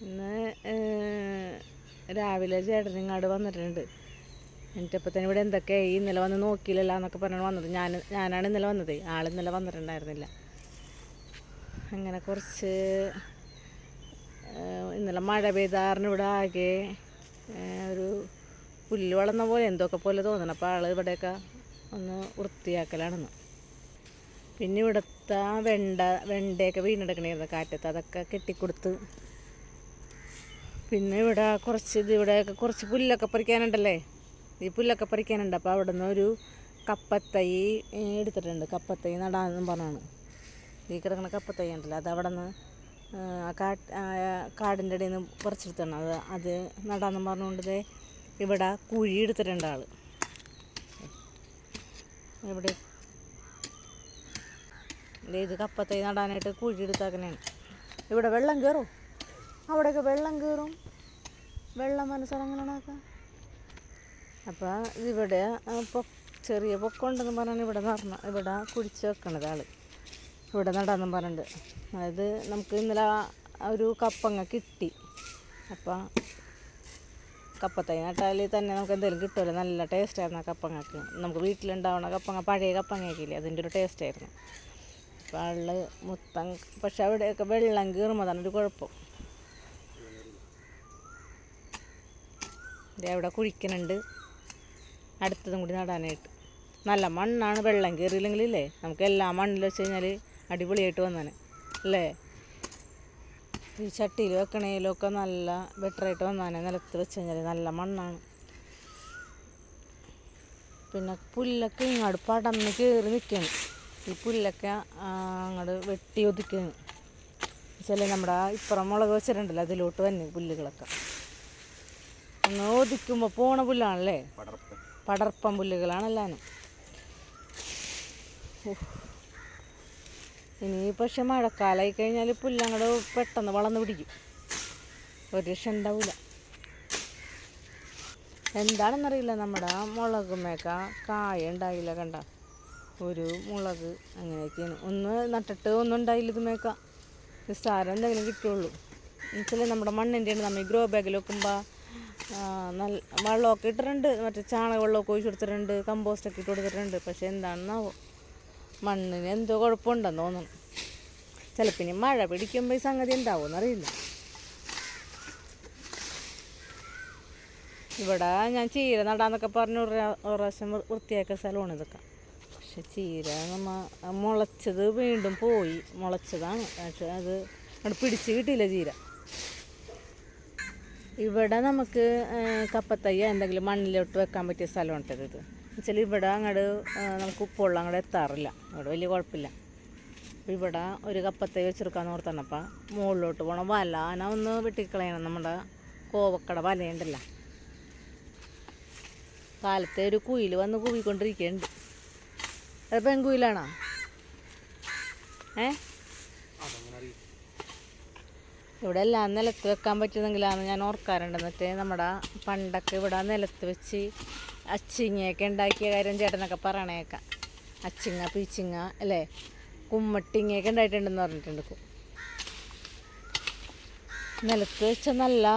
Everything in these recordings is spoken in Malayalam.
ഇന്ന് രാവിലെ ചേട്ടൻ ഇങ്ങോട്ട് വന്നിട്ടുണ്ട്. എന്നിട്ടപ്പോൾ തന്നെ ഇവിടെ എന്തൊക്കെ ഇന്നലെ വന്ന് നോക്കിയില്ലല്ലോ എന്നൊക്കെ പറഞ്ഞാണ് വന്നത്. ഞാനാണ് ഇന്നലെ വന്നത്, ആളിന്നലെ വന്നിട്ടുണ്ടായിരുന്നില്ല. അങ്ങനെ കുറച്ച് ഇന്നലെ മഴ പെയ്താറിന് ഇവിടെ ആകെ ഒരു പുല്ല് വളർന്ന പോലെ എന്തൊക്കെ പോലെ തോന്നണം. അപ്പോൾ ആൾ ഇവിടെയൊക്കെ ഒന്ന് വൃത്തിയാക്കലാണെന്ന്. പിന്നെ ഇവിടുത്തെ വെണ്ടയൊക്കെ വീണെടുക്കണമായിരുന്നു കാറ്റത്ത്, അതൊക്കെ കെട്ടിക്കൊടുത്ത്. പിന്നെ ഇവിടെ ഇവിടെയൊക്കെ കുറച്ച് പുല്ലൊക്കെ പറിക്കാനുണ്ടല്ലേ, ഈ പുല്ലൊക്കെ പറിക്കാനുണ്ട്. അപ്പോൾ അവിടെ നിന്ന് ഒരു കപ്പത്തൈ എടുത്തിട്ടുണ്ട്. കപ്പത്തൈ നടാമെന്നും പറഞ്ഞാണ്. ഈ കിടക്കുന്ന കപ്പത്തൈ ഉണ്ടല്ലോ, അത് അവിടെ നിന്ന് കാടിൻ്റെ ഇടയിൽ നിന്ന് പറിച്ചെടുത്താണ്. അത് നടാമെന്നും പറഞ്ഞുകൊണ്ട് ഇവിടെ കുഴി എടുത്തിട്ടുണ്ട് ആൾ. ഇവിടെ ഇത് കപ്പത്തൈ നടാനായിട്ട് കുഴി എടുത്താക്കണേണ്. ഇവിടെ വെള്ളം കയറും, അവിടെയൊക്കെ വെള്ളം കയറും. വെള്ളം മനസ്സടങ്ങനാക്കാം. അപ്പോൾ ഇവിടെ ചെറിയ പൊക്കമുണ്ടെന്ന് പറഞ്ഞാൽ ഇവിടെ കുഴിച്ച് വെക്കണത് ആൾ. ഇവിടെ നടാമെന്നും പറഞ്ഞിട്ടുണ്ട്. അതായത് നമുക്ക് ഇന്നലെ ഒരു കപ്പങ്ങ കിട്ടി. അപ്പോൾ കപ്പത്തൈ നട്ടാൽ തന്നെ നമുക്ക് എന്തെങ്കിലും കിട്ടുമല്ലോ. നല്ല ടേസ്റ്റായിരുന്നു ആ കപ്പങ്ങക്ക്. നമുക്ക് വീട്ടിലുണ്ടാവണ കപ്പങ്ങ, പഴയ കപ്പങ്ങയൊക്കെയില്ലേ, അതിൻ്റെ ഒരു ടേസ്റ്റായിരുന്നു. അപ്പോൾ ആൾ മൊത്തം, പക്ഷെ അവിടെയൊക്കെ വെള്ളം കയറുമ്പോൾ അതാണ് ഒരു കുഴപ്പം. അവിടെ കുഴിക്കുന്നുണ്ട് അടുത്തതും കൂടി നടാനായിട്ട്. നല്ല മണ്ണാണ്. വെള്ളം കയറിയില്ലെങ്കിലേ നമുക്ക് എല്ലാ മണ്ണിൽ വെച്ച് കഴിഞ്ഞാൽ അടിപൊളിയായിട്ട് വന്നാണ് അല്ലേ. ഈ ചട്ടിയിൽ വെക്കണേലൊക്കെ നല്ല ബെറ്ററായിട്ട് വന്നാണ്. നിലത്ത് വെച്ച് കഴിഞ്ഞാൽ നല്ല മണ്ണാണ്. പിന്നെ പുല്ലൊക്കെ ഇങ്ങോട്ട് പടന്ന് കയറി നിൽക്കുകയാണ്. ഈ പുല്ലൊക്കെ അങ്ങോട്ട് വെട്ടി ഒതുക്കുകയാണ്. ചില നമ്മുടെ ഇപ്പുറം മുളക് വെച്ചിട്ടുണ്ടല്ലോ, അതിലോട്ട് തന്നെ പുല്ലുകളൊക്കെ ഒന്ന് ഒതുക്കുമ്പോൾ പോണ പുല്ലാണല്ലേ, പടർപ്പം പുല്ലുകളാണെല്ലാനും. ഇനി പക്ഷെ മഴക്കാലമായി കഴിഞ്ഞാൽ പുല്ലങ്ങോട്ട് പെട്ടെന്ന് വളർന്ന് പിടിക്കും, ഒരു രക്ഷ ഉണ്ടാവില്ല. എന്താണെന്നറിയില്ല, നമ്മുടെ മുളകുമേക്ക കായ ഉണ്ടായില്ല. കണ്ട ഒരു മുളക് അങ്ങനെയൊക്കെയാണ്. ഒന്ന് നട്ടിട്ട് ഒന്നും ഉണ്ടായില്ല. ഇതുമേക്ക നിസ്സാരം എന്തെങ്കിലും കിട്ടുള്ളൂ. എന്നുവെച്ചാൽ നമ്മുടെ മണ്ണിൻ്റെയാണ്. നമ്മൾ ഈ ഗ്രോ ബാഗിൽ വെക്കുമ്പോൾ നല്ല വെള്ളമൊക്കെ ഇട്ടിട്ടുണ്ട്, മറ്റേ ചാണക വെള്ളമൊക്കെ ഒഴിച്ച് കൊടുത്തിട്ടുണ്ട്, കമ്പോസ്റ്റൊക്കെ ഇട്ട് കൊടുത്തിട്ടുണ്ട്. പക്ഷെ എന്താണെന്നാവോ മണ്ണിന് എന്തോ കുഴപ്പമുണ്ടെന്ന് തോന്നുന്നു. ചിലപ്പോൾ ഇനി മഴ പിടിക്കുമ്പോൾ ഈ സംഗതി എന്താവുമെന്നറിയില്ല. ഇവിടെ ഞാൻ ചീര നടാന്നൊക്കെ പറഞ്ഞ് ഒരു പ്രാവശ്യം വൃത്തിയാക്കിയ സ്ഥലമാണ് ഇതൊക്കെ. പക്ഷെ ചീര മുളച്ചത് വീണ്ടും പോയി. മുളച്ചതാണ്, പക്ഷെ അത് പിടിച്ച് കിട്ടിയില്ല ചീര. ഇവിടെ നമുക്ക് കപ്പത്തൈ എന്തെങ്കിലും മണ്ണിലോട്ട് വെക്കാൻ പറ്റിയ സ്ഥലമുണ്ട് ഇത്. എന്നുവെച്ചാൽ ഇവിടെ അങ്ങോട്ട് നമുക്ക് ഉപ്പുള്ള അങ്ങോട്ട് എത്താറില്ല, ഇവിടെ വലിയ കുഴപ്പമില്ല. അപ്പോൾ ഇവിടെ ഒരു കപ്പത്തൈ വെച്ചെടുക്കാമെന്ന് ഓർത്താണ്. അപ്പം മുകളിലോട്ട് പോകണം. വലാന ഒന്ന് വെട്ടിക്കളയണം. നമ്മുടെ കോവക്കട വലയുണ്ടല്ലോ, കാലത്തെ ഒരു കുയിൽ വന്ന് കൂവിക്കൊണ്ടിരിക്കുന്നുണ്ട്. അത് പെൺകുയിലാണോ? ഇവിടെ എല്ലാം നിലത്ത് വെക്കാൻ പറ്റുന്നെങ്കിലാണ് ഞാൻ ഓർക്കാറുണ്ട്. എന്നിട്ട് നമ്മുടെ പണ്ടൊക്കെ ഇവിടെ നിലത്ത് വെച്ച് അച്ചിങ്ങയൊക്കെ ഉണ്ടാക്കിയ കാര്യം ചേട്ടനൊക്കെ പറയണേക്കാം. അച്ചിങ്ങ, പീച്ചിങ്ങ അല്ലേ, കുമ്മട്ടിങ്ങയൊക്കെ ഉണ്ടായിട്ടുണ്ടെന്ന് പറഞ്ഞിട്ടുണ്ട്. നിലത്ത് വെച്ച നല്ല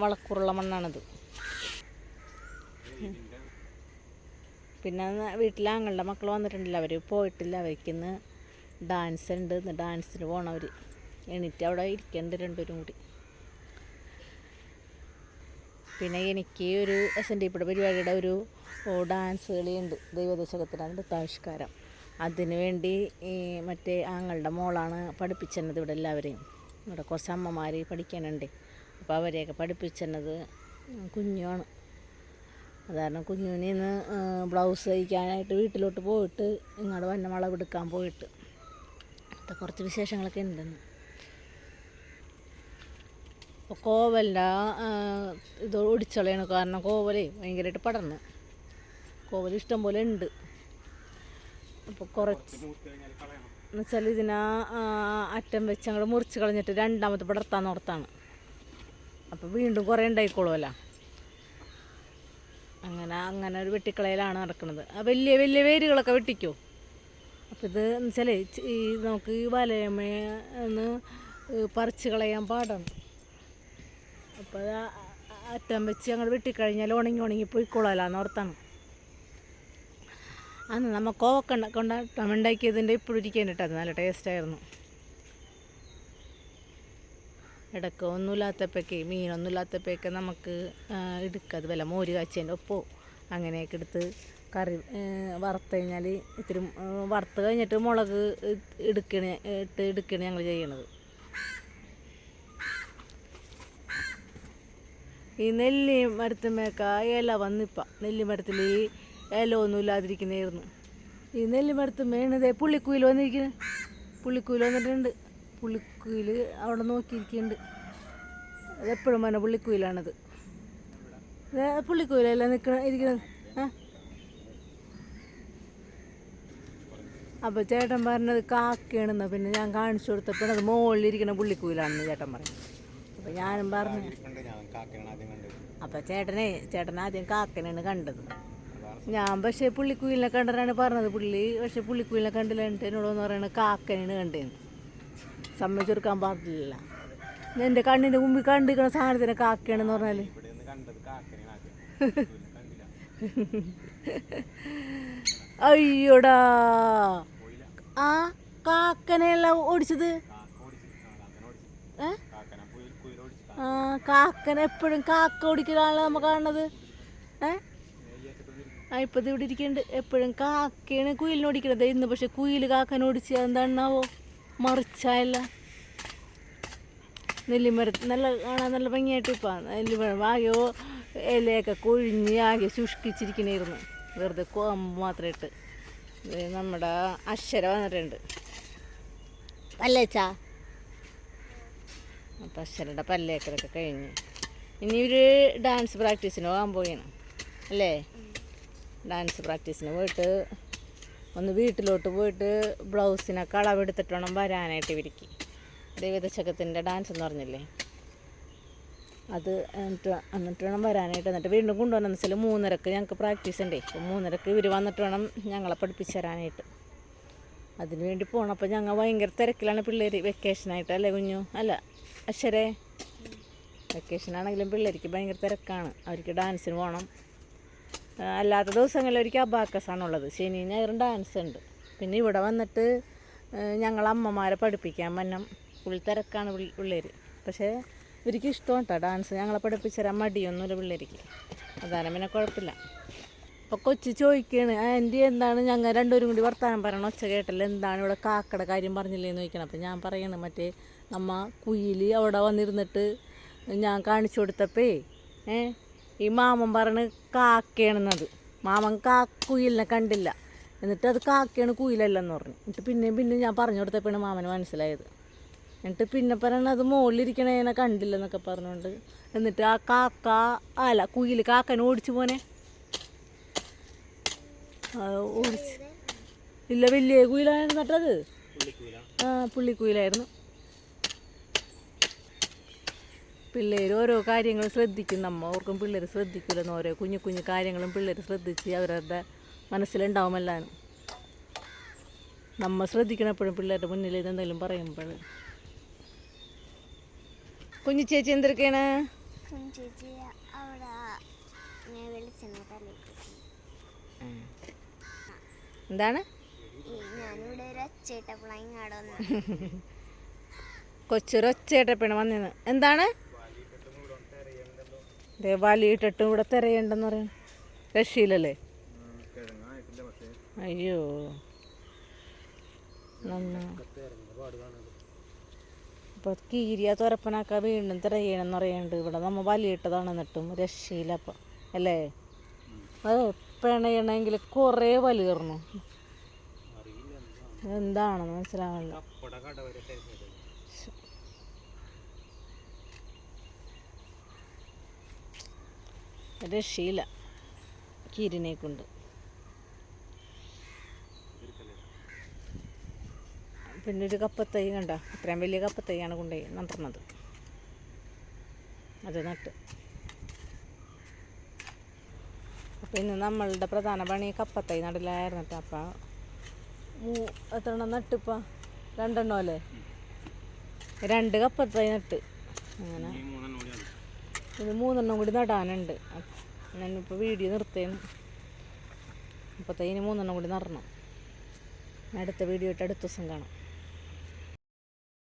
വളക്കൂറുള്ള മണ്ണാണിത്. പിന്നെ വീട്ടിൽ ആങ്ങളുടെ മക്കൾ വന്നിട്ടുണ്ടല്ലോ, അവർ പോയിട്ടില്ല. അവർക്കിന്ന് ഡാൻസ് ഉണ്ട്. ഇന്ന് ഡാൻസിന് പോകണവർ. എണീറ്റ് അവിടെ ഇരിക്കേണ്ട രണ്ടുപേരും കൂടി. പിന്നെ എനിക്ക് ഒരു SNDP പരിപാടിയുടെ ഒരു ഡാൻസ് കളിയുണ്ട്, ദൈവദശകത്തിനാണ് നൃത്താവിഷ്കാരം. അതിനു വേണ്ടി മറ്റേ ആങ്ങളുടെ മോളാണ് പഠിപ്പിച്ചത് ഇവിടെ എല്ലാവരെയും. ഇവിടെ കുറച്ച് അമ്മമാർ പഠിക്കാനുണ്ട്. അപ്പോൾ അവരെയൊക്കെ പഠിപ്പിച്ചത് കുഞ്ഞുമാണ്. അത് കാരണം കുഞ്ഞുവിന് ഇന്ന് ബ്ലൗസ് തയ്ക്കാനായിട്ട് വീട്ടിലോട്ട് പോയിട്ട് ഇങ്ങോട്ട് വന്ന വളവെടുക്കാൻ പോയിട്ട് അങ്ങനത്തെ കുറച്ച് വിശേഷങ്ങളൊക്കെ ഉണ്ടെന്ന്. അപ്പോൾ കോവലിൻ്റെ ഇത് ഒടിച്ചളയാണ്. കാരണം കോവലേ ഭയങ്കരമായിട്ട് പടർന്നു. കോവൽ ഇഷ്ടം പോലെ ഉണ്ട്. അപ്പോൾ കുറച്ച് എന്നുവെച്ചാൽ ഇതിനാ അറ്റം വെച്ച് അങ്ങോട്ട് മുറിച്ച് കളഞ്ഞിട്ട് രണ്ടാമത്തെ പടർത്താൻ ഓർത്താണ്. അപ്പോൾ വീണ്ടും കുറേ ഉണ്ടായിക്കോളുമല്ലോ. അങ്ങനെ ഒരു വെട്ടിക്കളയിലാണ് നടക്കുന്നത്. വലിയ വലിയ വേരുകളൊക്കെ വെട്ടിക്കോ. അപ്പോൾ ഇത് എന്നുവെച്ചാൽ ഈ നമുക്ക് ഈ വലയമേന്ന് പറിച്ച് കളയാൻ പാടാണ്. അപ്പോൾ അത് അറ്റം വെച്ച് ഞങ്ങൾ വെട്ടിക്കഴിഞ്ഞാൽ ഉണങ്ങി പോയിക്കോളാമെന്ന് ഓർത്താണ്. അന്ന് നമ്മൾ കോവക്ക ഉണ്ടാക്കിയതിൻ്റെ ഇപ്പോഴും ഇരിക്കാനിട്ട് അത് നല്ല ടേസ്റ്റായിരുന്നു. ഇടയ്ക്ക് ഒന്നുമില്ലാത്തപ്പോഴേക്ക് മീനൊന്നുമില്ലാത്തപ്പോഴേക്ക് നമുക്ക് എടുക്കുക. അത് വല്ല മോര് കാച്ചേൻ്റെ ഒപ്പോ അങ്ങനെയൊക്കെ എടുത്ത് കറി വറുത്ത് കഴിഞ്ഞാൽ ഇത്തിരി വറുത്ത് കഴിഞ്ഞിട്ട് മുളക് എടുക്കണ ഞങ്ങൾ ചെയ്യണത്. ഈ നെല്ലി മരത്തുമേക്ക ഇല വന്നിപ്പം നെല്ലി മരത്തിൽ ഇല ഒന്നും ഇല്ലാതിരിക്കുന്നതായിരുന്നു. ഈ നെല്ലി മരത്ത് മേണതേ പുള്ളിക്കുയിൽ വന്നിരിക്കുന്നത്. പുള്ളിക്കുയിൽ വന്നിട്ടുണ്ട്. പുള്ളിക്കുയിൽ അവിടെ നോക്കിയിരിക്കുന്നുണ്ട്. അതെപ്പോഴും പറഞ്ഞ പുള്ളിക്കുയിലാണത്. പുള്ളിക്കുയിലല്ല ഇരിക്കുന്നത്. അപ്പോൾ ചേട്ടൻ പറഞ്ഞത് കാക്കയാണെന്ന്. പിന്നെ ഞാൻ കാണിച്ചു കൊടുത്തപ്പോൾ അത് മുകളിലിരിക്കുന്ന പുള്ളിക്കുയിലാണെന്ന് ചേട്ടൻ പറഞ്ഞു. അപ്പോൾ ഞാനും പറഞ്ഞു. അപ്പോൾ ചേട്ടൻ ആദ്യം കാക്കനാണ് കണ്ടത്. ഞാൻ പക്ഷേ പുള്ളിക്കുയിലിനെ കണ്ടതാണ് പറഞ്ഞത്. പക്ഷേ പുള്ളിക്കുയിലിനെ കണ്ടില്ല. എന്നോടൊന്ന് പറയണത് കാക്കനാണ് കണ്ടതെന്ന്. സമ്മതിച്ചെടുക്കാൻ പാടില്ല. എൻ്റെ കണ്ണിൻ്റെ മുമ്പിൽ കണ്ടിരിക്കുന്ന സാധനത്തിന് കാക്കയാണെന്ന് പറഞ്ഞാൽ അയ്യോടാ, ആ കാക്കനെയല്ല ഓടിച്ചത്. ആ കാക്കനെ എപ്പോഴും കാക്ക ഓടിക്കലാണല്ലോ നമ്മൾ കാണുന്നത്. ഇപ്പം ഇത് ഇവിടെ ഇരിക്കുന്നുണ്ട്. എപ്പോഴും കാക്കയാണ് കുയിലിനെ ഓടിക്കണത്. ഇന്ന് പക്ഷെ കുയിൽ കാക്കനെ ഓടിച്ച് എന്താണാവോ മറിച്ചല്ല. നെല്ലിമരത്ത് നല്ല കാണാൻ നല്ല ഭംഗിയായിട്ട് ഇപ്പം നെല്ലിമരം ആകെയോ ഇലയൊക്കെ കൊഴിഞ്ഞ് ആകെ ശുഷ്കിച്ചിരിക്കണായിരുന്നു. വെറുതെ കൊമ്പ് മാത്രം ഇട്ട്. നമ്മുടെ അക്ഷര വന്നിട്ടുണ്ട്. പല്ലേച്ചാ അപ്പം അക്ഷരയുടെ പല്ലേക്കലൊക്കെ കഴിഞ്ഞ് ഇനി ഒരു ഡാൻസ് പ്രാക്ടീസിന് പോകാൻ പോവുകയാണ് അല്ലേ? ഡാൻസ് പ്രാക്ടീസിന് പോയിട്ട് ഒന്ന് വീട്ടിലോട്ട് പോയിട്ട് ബ്ലൗസിനൊക്കെ അളവെടുത്തിട്ട് വേണം വരാനായിട്ട്. ഇവർക്ക് ദൈവദശകത്തിൻ്റെ ഡാൻസ് എന്ന് പറഞ്ഞില്ലേ, അത് എന്നിട്ട് വേണം വരാനായിട്ട്. എന്നിട്ട് വീണ്ടും കൊണ്ടുവന്നെന്ന് വെച്ചാൽ 3:30 ഞങ്ങൾക്ക് പ്രാക്ടീസ് ഉണ്ടേ. അപ്പോൾ 3:30 ഇവർ വന്നിട്ട് വേണം ഞങ്ങളെ പഠിപ്പിച്ചു തരാനായിട്ട്. അതിന് വേണ്ടി പോകണം. അപ്പോൾ ഞങ്ങൾ ഭയങ്കര തിരക്കിലാണ് പിള്ളേർ. വെക്കേഷനായിട്ട് അല്ലേ കുഞ്ഞു? അല്ല അക്ഷരേ, വെക്കേഷനാണെങ്കിലും പിള്ളേർക്ക് ഭയങ്കര തിരക്കാണ്. അവർക്ക് ഡാൻസിന് പോകണം. അല്ലാത്ത ദിവസങ്ങളിൽ അവർക്ക് അബാക്കസാണുള്ളത്. ശനി ഞായറും ഡാൻസ് ഉണ്ട്. പിന്നെ ഇവിടെ വന്നിട്ട് ഞങ്ങളമ്മമാരെ പഠിപ്പിക്കാൻ വന്നം. ഫുൾ തിരക്കാണ് പിള്ളേർ. പക്ഷേ ഇവർക്ക് ഇഷ്ടമാണ് കേട്ടോ ഡാൻസ്. ഞങ്ങളെ പഠിപ്പിച്ചു തരാൻ മടിയൊന്നുമില്ല പിള്ളേർക്ക്. അതാണ് പിന്നെ കുഴപ്പമില്ല. അപ്പോൾ കൊച്ചു ചോദിക്കുകയാണ്, ആൻറ്റി എന്താണ് ഞങ്ങൾ രണ്ടുപേരും കൂടി വർത്താനം പറയണം, ഒച്ച കേട്ടല്ലോ, എന്താണ് ഇവിടെ കാക്കയുടെ കാര്യം പറഞ്ഞില്ലേന്ന് ചോദിക്കണം. അപ്പോൾ ഞാൻ പറയണം, മറ്റേ അമ്മ കുയിൽ അവിടെ വന്നിരുന്നിട്ട് ഞാൻ കാണിച്ചു കൊടുത്തപ്പേ ഈ മാമൻ പറഞ്ഞ് കാക്കയാണെന്നത്. മാമൻ കുയിലിനെ കണ്ടില്ല. എന്നിട്ട് അത് കാക്കയാണ് കുയിലല്ലെന്ന് പറഞ്ഞു. എന്നിട്ട് പിന്നെ ഞാൻ പറഞ്ഞു കൊടുത്തപ്പോഴാണ് മാമന് മനസ്സിലായത്. എന്നിട്ട് പിന്നെ പറയണത് മുകളിലിരിക്കണേനെ കണ്ടില്ലെന്നൊക്കെ പറഞ്ഞുകൊണ്ട്. എന്നിട്ട് ആ കാക്ക അല്ല കുയിൽ കാക്കനെ ഓടിച്ചു പോനെ. ഓടിച്ച് ഇല്ല, വലിയ കുയിലായിരുന്നു നട്ടത്. പുള്ളിക്കുയിലായിരുന്നു. പിള്ളേർ ഓരോ കാര്യങ്ങൾ ശ്രദ്ധിക്കും. നമ്മ ഓർക്കും പിള്ളേർ ശ്രദ്ധിക്കില്ലെന്ന്. ഓരോ കുഞ്ഞു കുഞ്ഞു കാര്യങ്ങളും പിള്ളേർ ശ്രദ്ധിച്ച് അവരുടെ മനസ്സിലുണ്ടാവുമല്ലാനും. നമ്മൾ ശ്രദ്ധിക്കണപ്പോഴും പിള്ളേരുടെ മുന്നിൽ എന്തെങ്കിലും പറയുമ്പോൾ. കുഞ്ഞു ചേച്ചി എന്തൊക്കെയാണ്? എന്താണ് കൊച്ചൊരൊച്ചേട്ടപ്പാണ് വന്നിന്ന്. എന്താണ് വലിയിട്ടിട്ടും ഇവിടെ തിരയണ്ടെന്ന് പറയണ രക്ഷയില്ലല്ലേ? അയ്യോ അപ്പോൾ കീരിയ തുരപ്പനാക്കാൻ വീണ്ടും തിരയണമെന്ന് പറയുന്നുണ്ട്. ഇവിടെ നമ്മൾ വലിയിട്ടതാണ്. എന്നിട്ടും രക്ഷയില്ല അപ്പം അല്ലേ? അത് പിണയണമെങ്കിൽ കുറേ വലിയറണം. എന്താണെന്ന് മനസ്സിലാവില്ല. രക്ഷയില്ല കീരിനെ കൊണ്ട്. പിന്നെ ഒരു കപ്പത്തൈ കണ്ട, ഇത്രയും വലിയ കപ്പത്തൈയാണ് കൊണ്ടുപോയി നട്ടുന്നത്. അത് നട്ട്. അപ്പം ഇന്ന് നമ്മളുടെ പ്രധാന പണി കപ്പത്തൈ നടലായിരുന്നു കേട്ടോ. അപ്പം എത്ര എണ്ണം നട്ടിപ്പോൾ? 2 എണ്ണം അല്ലേ? 2 കപ്പത്തൈ നട്ട്. അങ്ങനെ ഇത് 3 കൂടി നടാനുണ്ട്. ഞാനിപ്പോൾ വീഡിയോ നിർത്തേന്. അപ്പോഴത്തേന് 3 കൂടി നടണം. അടുത്ത വീഡിയോ ആയിട്ട് അടുത്ത ദിവസം കാണാം.